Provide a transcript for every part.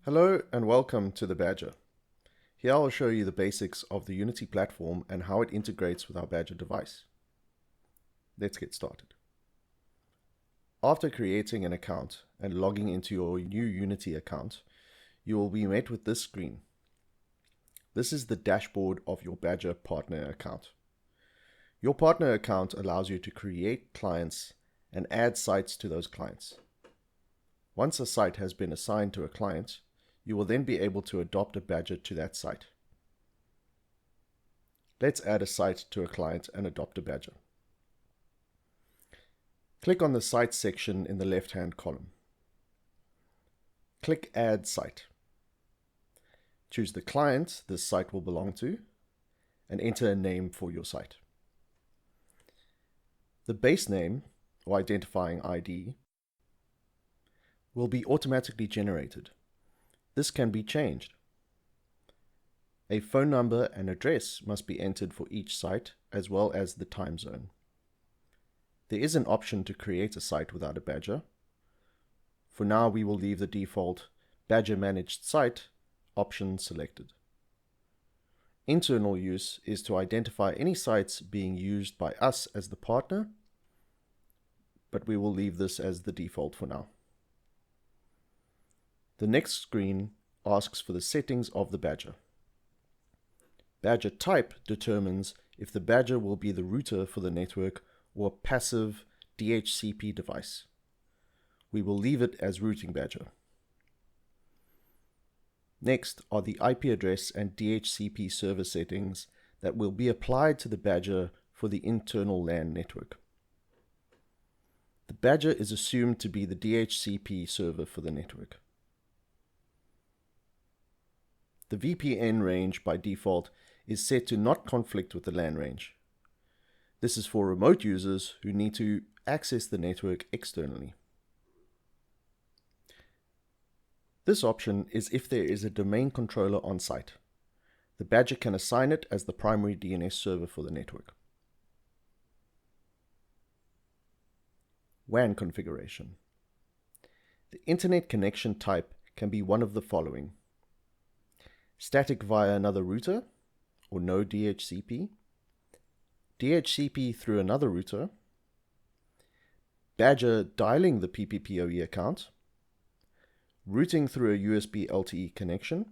Hello and welcome to the Badjr. Here I will show you the basics of the Unity platform and how it integrates with our Badjr device. Let's get started. After creating an account and logging into your new Unity account, you will be met with this screen. This is the dashboard of your Badjr partner account. Your partner account allows you to create clients and add sites to those clients. Once a site has been assigned to a client, you will then be able to adopt a Badjr to that site. Let's add a site to a client and adopt a Badjr. Click on the Site section in the left-hand column. Click Add Site. Choose the client this site will belong to and enter a name for your site. The base name, or identifying ID, will be automatically generated. This can be changed. A phone number and address must be entered for each site, as well as the time zone. There is an option to create a site without a Badjr. For now, we will leave the default Badjr Managed Site option selected. Internal use is to identify any sites being used by us as the partner, but we will leave this as the default for now. The next screen asks for the settings of the Badjr. Badjr type determines if the Badjr will be the router for the network or a passive DHCP device. We will leave it as routing Badjr. Next are the IP address and DHCP server settings that will be applied to the Badjr for the internal LAN network. The Badjr is assumed to be the DHCP server for the network. The VPN range by default is set to not conflict with the LAN range. This is for remote users who need to access the network externally. This option is if there is a domain controller on site. The Badjr can assign it as the primary DNS server for the network. WAN configuration. The internet connection type can be one of the following: static via another router, or no DHCP, DHCP through another router, Badjr dialing the PPPoE account, routing through a USB LTE connection,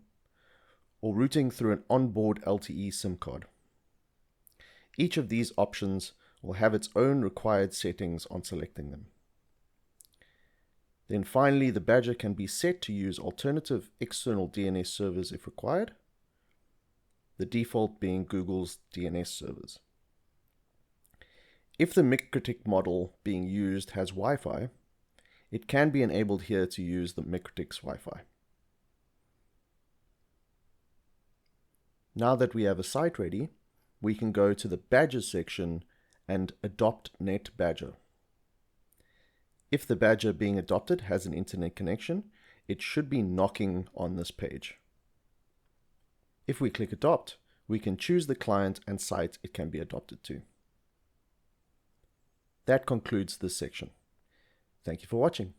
or routing through an onboard LTE SIM card. Each of these options will have its own required settings on selecting them. Then finally, the Badjr can be set to use alternative external DNS servers if required, the default being Google's DNS servers. If the MikroTik model being used has Wi-Fi, it can be enabled here to use the MikroTik's Wi-Fi. Now that we have a site ready, we can go to the Badjr section and adopt Net Badjr. If the Badjr being adopted has an internet connection, it should be knocking on this page. If we click Adopt, we can choose the client and site it can be adopted to. That concludes this section. Thank you for watching.